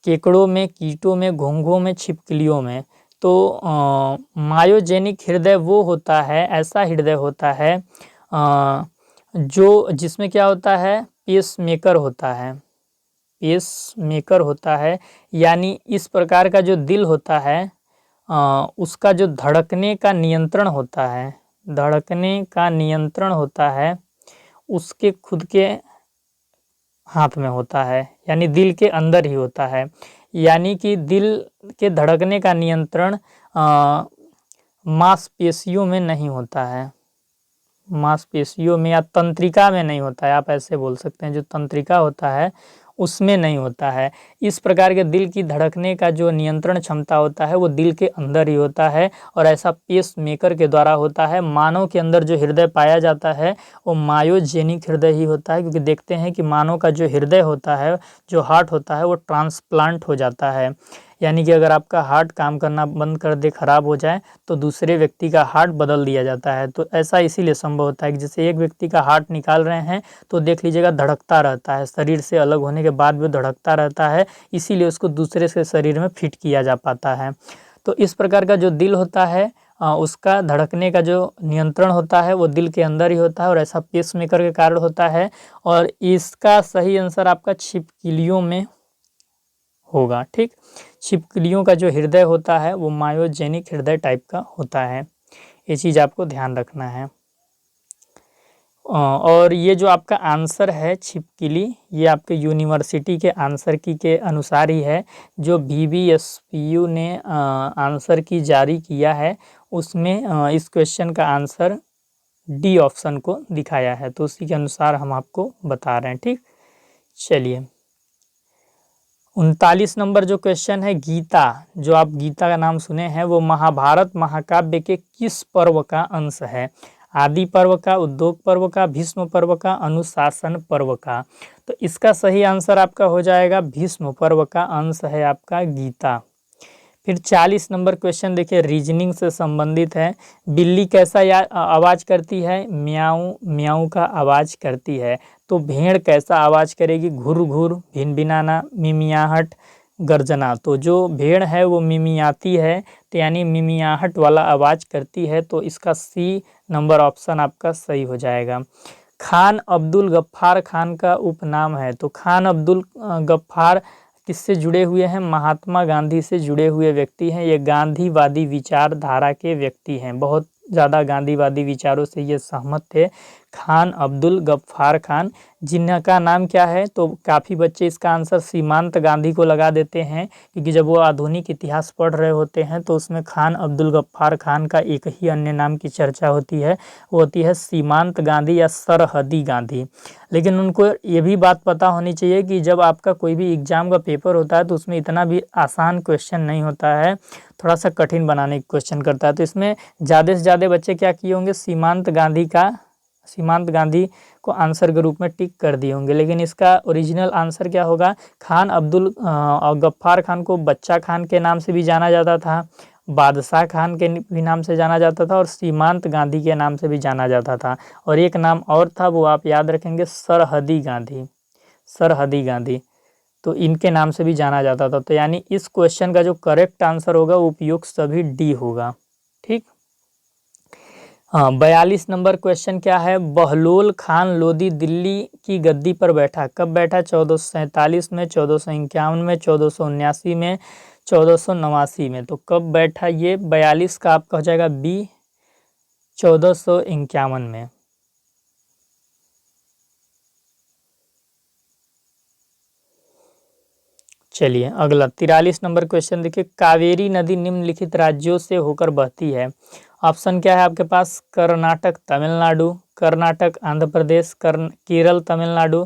केकड़ों में, कीटों में, घोंघों में, छिपकलियों में। तो मायोजेनिक हृदय वो होता है, ऐसा हृदय होता है जो जिसमें क्या होता है, पेस मेकर होता है, पेस मेकर होता है, यानी इस प्रकार का जो दिल होता है उसका जो धड़कने का नियंत्रण होता है, धड़कने का नियंत्रण होता है उसके खुद के हाथ में होता है, यानी दिल के अंदर ही होता है। यानी कि दिल के धड़कने का नियंत्रण मांसपेशियों में नहीं होता है, मांसपेशियों में या तंत्रिका में नहीं होता है, आप ऐसे बोल सकते हैं, जो तंत्रिका होता है उसमें नहीं होता है। इस प्रकार के दिल की धड़कने का जो नियंत्रण क्षमता होता है वो दिल के अंदर ही होता है, और ऐसा पेस मेकर के द्वारा होता है। मानव के अंदर जो हृदय पाया जाता है वो मायोजेनिक हृदय ही होता है, क्योंकि देखते हैं कि मानव का जो हृदय होता है, जो हार्ट होता है, वो ट्रांसप्लांट हो जाता है। यानी कि अगर आपका हार्ट काम करना बंद कर दे, खराब हो जाए, तो दूसरे व्यक्ति का हार्ट बदल दिया जाता है। तो ऐसा इसीलिए संभव होता है कि जैसे एक व्यक्ति का हार्ट निकाल रहे हैं तो देख लीजिएगा धड़कता रहता है, शरीर से अलग होने के बाद भी धड़कता रहता है, इसीलिए उसको दूसरे से शरीर में फिट किया जा पाता है। तो इस प्रकार का जो दिल होता है उसका धड़कने का जो नियंत्रण होता है वो दिल के अंदर ही होता है और ऐसा पेसमेकर के कारण होता है। और इसका सही आंसर आपका छिपकलियों में होगा। ठीक, छिपकलियों का जो हृदय होता है वो मायोजेनिक हृदय टाइप का होता है, ये चीज़ आपको ध्यान रखना है। और ये जो आपका आंसर है छिपकली, ये आपके यूनिवर्सिटी के आंसर की के अनुसार ही है। जो VVSPU ने आंसर की जारी किया है उसमें इस क्वेश्चन का आंसर डी ऑप्शन को दिखाया है, तो उसी के अनुसार हम आपको बता रहे हैं। ठीक, चलिए 39 नंबर जो क्वेश्चन है, गीता, जो आप गीता का नाम सुने हैं वो महाभारत महाकाव्य के किस पर्व का अंश है? आदि पर्व का, उद्योग पर्व का, भीष्म पर्व का, अनुशासन पर्व का? तो इसका सही आंसर आपका हो जाएगा भीष्म पर्व का अंश है आपका गीता। फिर 40 नंबर क्वेश्चन देखिए, रीजनिंग से संबंधित है। बिल्ली कैसा आवाज करती है? म्याऊं म्याऊं का आवाज करती है। तो भेड़ कैसा आवाज करेगी? घुर घुर, भिनभिनाना, मिमियाहट, गर्जना। तो जो भेड़ है वो मिमियाती है, तो यानी मिमियाहट वाला आवाज करती है, तो इसका सी नंबर ऑप्शन आपका सही हो जाएगा। खान अब्दुल गफ्फार खान का उपनाम है। तो खान अब्दुल गफ्फार किससे जुड़े हुए हैं? महात्मा गांधी से जुड़े हुए व्यक्ति हैं। ये गांधीवादी विचारधारा के व्यक्ति हैं, बहुत ज़्यादा गांधीवादी विचारों से ये सहमत थे। खान अब्दुल गफ्फार खान, जिनका नाम क्या है? तो काफ़ी बच्चे इसका आंसर सीमांत गांधी को लगा देते हैं, क्योंकि जब वो आधुनिक इतिहास पढ़ रहे होते हैं तो उसमें खान अब्दुल गफ्फार खान का एक ही अन्य नाम की चर्चा होती है, वो होती है सीमांत गांधी या सरहदी गांधी। लेकिन उनको ये भी बात पता होनी चाहिए कि जब आपका कोई भी एग्ज़ाम का पेपर होता है तो उसमें इतना भी आसान क्वेश्चन नहीं होता है, थोड़ा सा कठिन बनाने की क्वेश्चन करता है। तो इसमें ज़्यादा से ज़्यादा बच्चे क्या किए होंगे? सीमांत गांधी को आंसर के रूप में टिक कर दिए होंगे। लेकिन इसका ओरिजिनल आंसर क्या होगा? खान अब्दुल गफ्फार खान को बच्चा खान के नाम से भी जाना जाता था, बादशाह खान के भी नाम से जाना जाता था और सीमांत गांधी के नाम से भी जाना जाता था। और एक नाम और था, वो आप याद रखेंगे, सरहदी गांधी। सरहदी गांधी, तो इनके नाम से भी जाना जाता था। तो यानी इस क्वेश्चन का जो करेक्ट आंसर होगा वो उपयुक्त सभी डी होगा। ठीक, हाँ 42 नंबर क्वेश्चन क्या है? बहलोल खान लोदी दिल्ली की गद्दी पर बैठा, कब बैठा? 1447 में, 1451 में, 1479 में, 1489 में। तो कब बैठा ये? 42 का आपका हो जाएगा बी, 1451 में। चलिए अगला 43 नंबर क्वेश्चन देखिए, कावेरी नदी निम्नलिखित राज्यों से होकर बहती है। ऑप्शन क्या है आपके पास? कर्नाटक, तमिलनाडु, कर्नाटक आंध्र प्रदेश, केरल तमिलनाडु,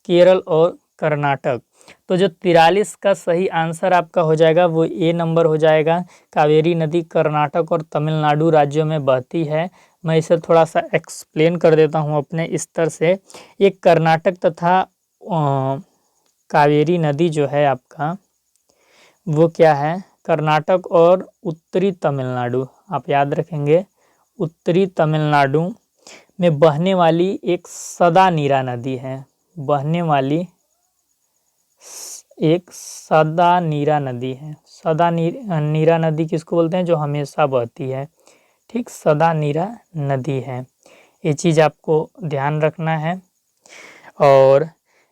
केरल और कर्नाटक। तो जो 43 का सही आंसर आपका हो जाएगा वो ए नंबर हो जाएगा। कावेरी नदी कर्नाटक और तमिलनाडु राज्यों में बहती है। मैं इसे थोड़ा सा एक्सप्लेन कर देता हूँ अपने स्तर से। ये कर्नाटक तथा कावेरी नदी जो है आपका वो क्या है? कर्नाटक और उत्तरी तमिलनाडु, आप याद रखेंगे, उत्तरी तमिलनाडु में बहने वाली एक सदा नीरा नदी है। बहने वाली एक सदा नीरा नदी है। सदा नीरा नदी किसको बोलते हैं? जो हमेशा बहती है। ठीक, सदा नीरा नदी है, ये चीज़ आपको ध्यान रखना है। और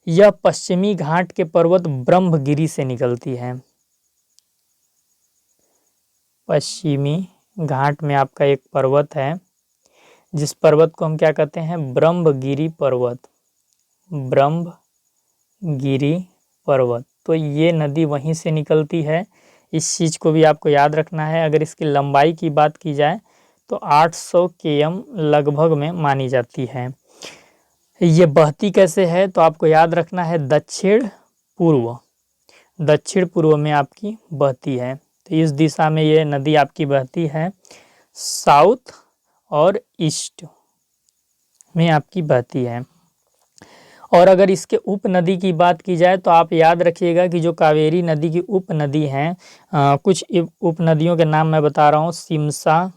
यह पश्चिमी घाट के पर्वत ब्रह्मगिरी से निकलती है। पश्चिमी घाट में आपका एक पर्वत है, जिस पर्वत को हम क्या कहते हैं? ब्रह्मगिरी पर्वत। ब्रह्मगिरी पर्वत, तो ये नदी वहीं से निकलती है। इस चीज़ को भी आपको याद रखना है। अगर इसकी लंबाई की बात की जाए तो 800 km लगभग में मानी जाती है। ये बहती कैसे है? तो आपको याद रखना है दक्षिण पूर्व, दक्षिण पूर्व में आपकी बहती है। तो इस दिशा में ये नदी आपकी बहती है, साउथ और ईस्ट में आपकी बहती है। और अगर इसके उपनदी की बात की जाए तो आप याद रखिएगा कि जो कावेरी नदी की उपनदी हैं, कुछ उपनदियों के नाम मैं बता रहा हूँ, सिमसा,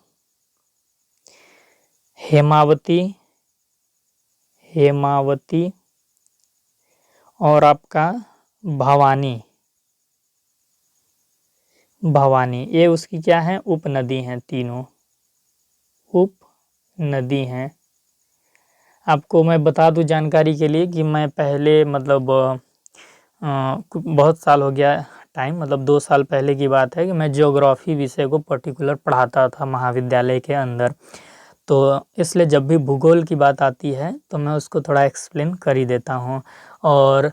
हेमावती, हेमावती और आपका भवानी। भवानी, ये उसकी क्या है? उपनदी हैं तीनों। उप नदी हैं। आपको मैं बता दूं जानकारी के लिए कि मैं पहले मतलब बहुत साल हो गया टाइम, मतलब 2 साल पहले की बात है कि मैं ज्योग्राफी विषय को पर्टिकुलर पढ़ाता था महाविद्यालय के अंदर। तो इसलिए जब भी भूगोल की बात आती है तो मैं उसको थोड़ा एक्सप्लेन कर ही देता हूँ। और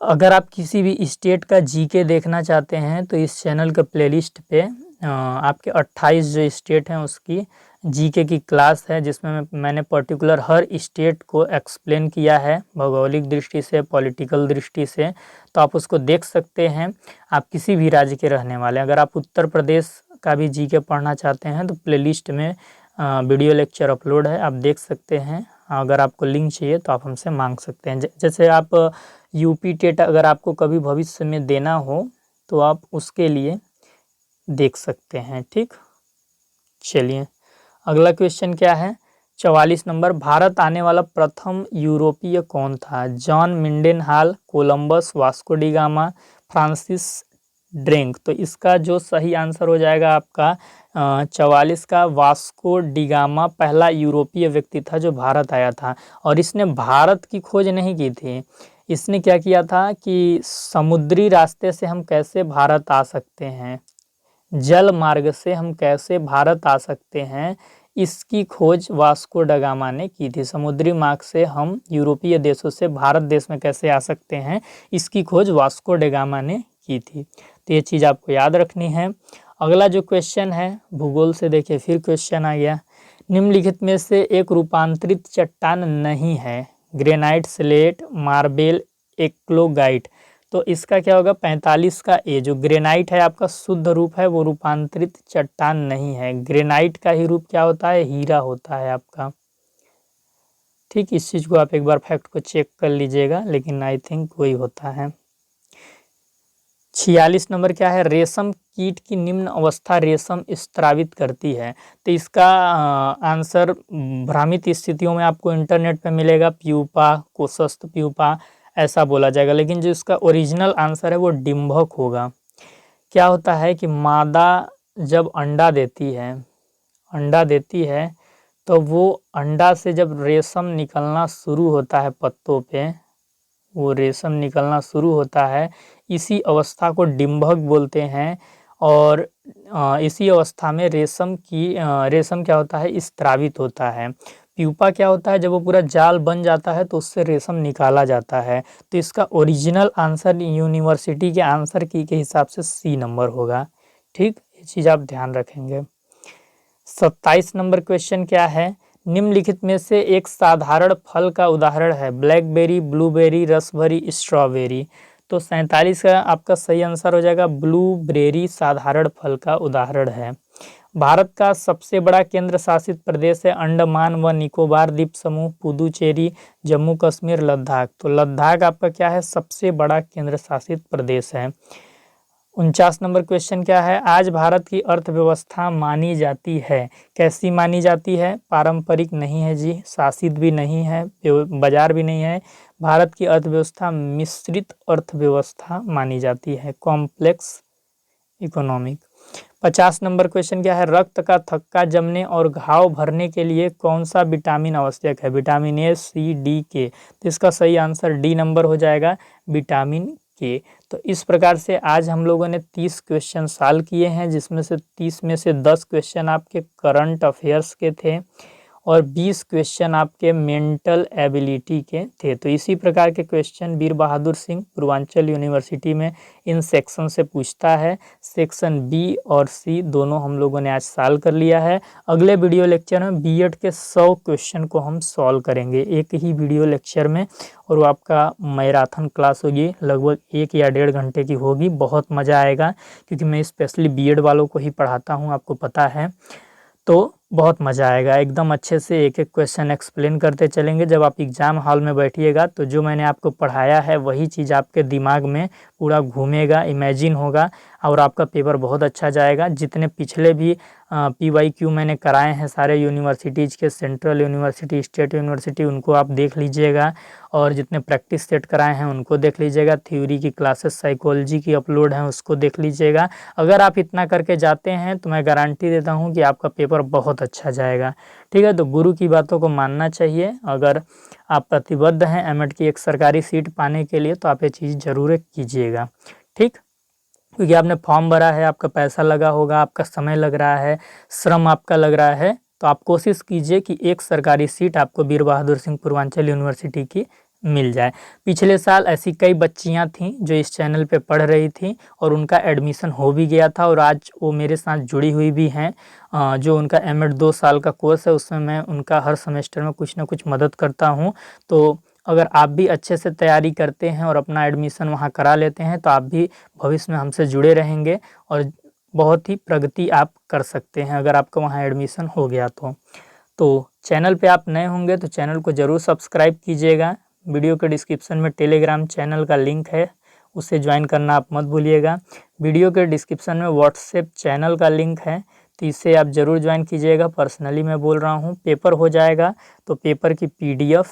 अगर आप किसी भी स्टेट का जीके देखना चाहते हैं तो इस चैनल के प्लेलिस्ट पे आपके 28 जो स्टेट हैं उसकी जीके की क्लास है, जिसमें मैंने पर्टिकुलर हर स्टेट को एक्सप्लेन किया है भौगोलिक दृष्टि से, पॉलिटिकल दृष्टि से। तो आप उसको देख सकते हैं। आप किसी भी राज्य के रहने वाले, अगर आप उत्तर प्रदेश का भी जीके पढ़ना चाहते हैं तो प्लेलिस्ट में वीडियो लेक्चर अपलोड है, आप देख सकते हैं। अगर आपको लिंक चाहिए तो आप हमसे मांग सकते हैं। जैसे आप यूपी टेट अगर आपको कभी भविष्य में देना हो तो आप उसके लिए देख सकते हैं। ठीक, चलिए अगला क्वेश्चन क्या है। 44 नंबर, भारत आने वाला प्रथम यूरोपीय कौन था? John Mildenhall, Columbus, Vasco da Gama, Francis Drake. तो इसका जो सही आंसर हो जाएगा आपका 44 का वास्को डी गामा पहला यूरोपीय व्यक्ति था जो भारत आया था। और इसने भारत की खोज नहीं की थी, इसने क्या किया था कि समुद्री रास्ते से हम कैसे भारत आ सकते हैं, जल मार्ग से हम कैसे भारत आ सकते हैं, इसकी खोज वास्को ड गामा ने की थी। समुद्री मार्ग से हम यूरोपीय देशों से भारत देश में कैसे आ सकते हैं, इसकी खोज वास्को ड गामा ने की थी। तो ये चीज़ आपको याद रखनी है। अगला जो क्वेश्चन है भूगोल से, देखिए फिर क्वेश्चन आ गया। निम्नलिखित में से एक रूपांतरित चट्टान नहीं है? Granite, slate, marble, eclogite. तो इसका क्या होगा 45 का ए। जो ग्रेनाइट है आपका शुद्ध रूप है वो रूपांतरित चट्टान नहीं है। ग्रेनाइट का ही रूप क्या होता है, हीरा होता है आपका। ठीक, इस चीज़ को आप एक बार फैक्ट को चेक कर लीजिएगा, लेकिन आई थिंक वही होता है। 46 नंबर क्या है, रेशम कीट की निम्न अवस्था रेशम स्त्रावित करती है। तो इसका आंसर भ्रामित स्थितियों में आपको इंटरनेट पे मिलेगा, प्यूपा, कोशस्थ प्यूपा ऐसा बोला जाएगा, लेकिन जो इसका ओरिजिनल आंसर है वो डिम्भक होगा। क्या होता है कि मादा जब अंडा देती है तो वो अंडा से जब रेशम निकलना शुरू होता है, पत्तों पे वो रेशम निकलना शुरू होता है, इसी अवस्था को डिम्भक बोलते हैं। और इसी अवस्था में रेशम क्या होता है, स्त्रावित होता है। प्यूपा क्या होता है, जब वो पूरा जाल बन जाता है तो उससे रेशम निकाला जाता है। तो इसका ओरिजिनल आंसर यूनिवर्सिटी के आंसर की के हिसाब से सी नंबर होगा। ठीक, ये चीज़ आप ध्यान रखेंगे। 27 नंबर क्वेश्चन क्या है, निम्नलिखित में से एक साधारण फल का उदाहरण है? ब्लैकबेरी, ब्लूबेरी, रसभरी, स्ट्रॉबेरी। तो 47 का आपका सही आंसर हो जाएगा ब्लूबेरी साधारण फल का उदाहरण है। भारत का सबसे बड़ा केंद्र शासित प्रदेश है अंडमान व निकोबार द्वीप समूह, पुदुचेरी, जम्मू कश्मीर, लद्दाख। तो लद्दाख आपका क्या है, सबसे बड़ा केंद्र शासित प्रदेश है। 49 नंबर क्वेश्चन क्या है, आज भारत की अर्थव्यवस्था मानी जाती है? कैसी मानी जाती है? पारंपरिक नहीं है जी, शासित भी नहीं है, बाजार भी नहीं है। भारत की अर्थव्यवस्था मिश्रित अर्थव्यवस्था मानी जाती है, कॉम्प्लेक्स इकोनॉमिक। 50 नंबर क्वेश्चन क्या है, रक्त का थक्का जमने और घाव भरने के लिए कौन सा विटामिन आवश्यक है? विटामिन ए, सी, डी, के। तो इसका सही आंसर डी नंबर हो जाएगा, विटामिन के। तो इस प्रकार से आज हम लोगों ने 30 क्वेश्चन सॉल्व किए हैं, जिसमें से 30 में से 10 क्वेश्चन आपके करंट अफेयर्स के थे और 20 क्वेश्चन आपके मेंटल एबिलिटी के थे। तो इसी प्रकार के क्वेश्चन वीर बहादुर सिंह पूर्वांचल यूनिवर्सिटी में इन सेक्शन से पूछता है। सेक्शन बी और सी दोनों हम लोगों ने आज सॉल्व कर लिया है। अगले वीडियो लेक्चर में बीएड के 100 क्वेश्चन को हम सॉल्व करेंगे एक ही वीडियो लेक्चर में, और वो आपका मैराथन क्लास होगी, लगभग 1 या 1.5 घंटे की होगी। बहुत मज़ा आएगा क्योंकि मैं स्पेशली बीएड वालों को ही पढ़ाता हूँ, आपको पता है। तो बहुत मज़ा आएगा, एकदम अच्छे से एक एक क्वेश्चन एक्सप्लेन करते चलेंगे। जब आप एग्ज़ाम हॉल में बैठिएगा तो जो मैंने आपको पढ़ाया है वही चीज़ आपके दिमाग में पूरा घूमेगा, इमेजिन होगा और आपका पेपर बहुत अच्छा जाएगा। जितने पिछले भी PYQ मैंने कराए हैं सारे यूनिवर्सिटीज़ के, सेंट्रल यूनिवर्सिटी, स्टेट यूनिवर्सिटी, उनको आप देख लीजिएगा। और जितने प्रैक्टिस सेट कराए हैं उनको देख लीजिएगा। थ्योरी की क्लासेस साइकोलॉजी की अपलोड हैं, उसको देख लीजिएगा। अगर आप इतना करके जाते हैं तो मैं गारंटी देता हूँ कि आपका पेपर बहुत अच्छा जाएगा। ठीक है, तो गुरु की बातों को मानना चाहिए। अगर आप प्रतिबद्ध हैं एमएड की एक सरकारी सीट पाने के लिए तो आप ये चीज़ ज़रूर कीजिएगा। ठीक, क्योंकि आपने फॉर्म भरा है, आपका पैसा लगा होगा, आपका समय लग रहा है, श्रम आपका लग रहा है, तो आप कोशिश कीजिए कि एक सरकारी सीट आपको वीर बहादुर सिंह पूर्वांचल यूनिवर्सिटी की मिल जाए। पिछले साल ऐसी कई बच्चियां थीं जो इस चैनल पे पढ़ रही थीं और उनका एडमिशन हो भी गया था और आज वो मेरे साथ जुड़ी हुई भी हैं। जो उनका एमएड 2 साल का कोर्स है उसमें मैं उनका हर सेमेस्टर में कुछ ना कुछ मदद करता हूँ। तो अगर आप भी अच्छे से तैयारी करते हैं और अपना एडमिशन वहाँ करा लेते हैं तो आप भी भविष्य में हमसे जुड़े रहेंगे और बहुत ही प्रगति आप कर सकते हैं अगर आपका वहाँ एडमिशन हो गया तो चैनल पे आप नए होंगे तो चैनल को ज़रूर सब्सक्राइब कीजिएगा। वीडियो के डिस्क्रिप्शन में टेलीग्राम चैनल का लिंक है, उसे ज्वाइन करना आप मत भूलिएगा। वीडियो के डिस्क्रिप्शन में व्हाट्सएप चैनल का लिंक है, तो इसे आप ज़रूर ज्वाइन कीजिएगा। पर्सनली मैं बोल रहा हूँ, पेपर हो जाएगा तो पेपर की PDF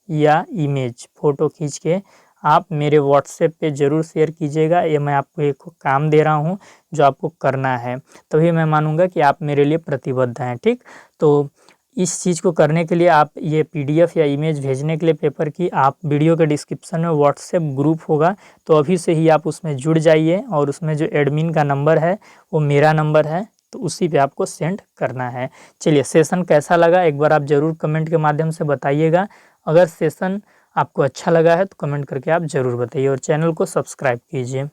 या इमेज फ़ोटो खींच के आप मेरे व्हाट्सएप पे ज़रूर शेयर कीजिएगा। ये मैं आपको एक काम दे रहा हूँ जो आपको करना है, तभी मैं मानूंगा कि आप मेरे लिए प्रतिबद्ध हैं। ठीक, तो इस चीज़ को करने के लिए आप ये PDF या इमेज भेजने के लिए पेपर की, आप वीडियो के डिस्क्रिप्शन में व्हाट्सएप ग्रुप होगा तो अभी से ही आप उसमें जुड़ जाइए और उसमें जो एडमिन का नंबर है वो मेरा नंबर है, तो उसी पे आपको सेंड करना है। चलिए, सेशन कैसा लगा एक बार आप ज़रूर कमेंट के माध्यम से बताइएगा। अगर सेशन आपको अच्छा लगा है तो कमेंट करके आप ज़रूर बताइए और चैनल को सब्सक्राइब कीजिए।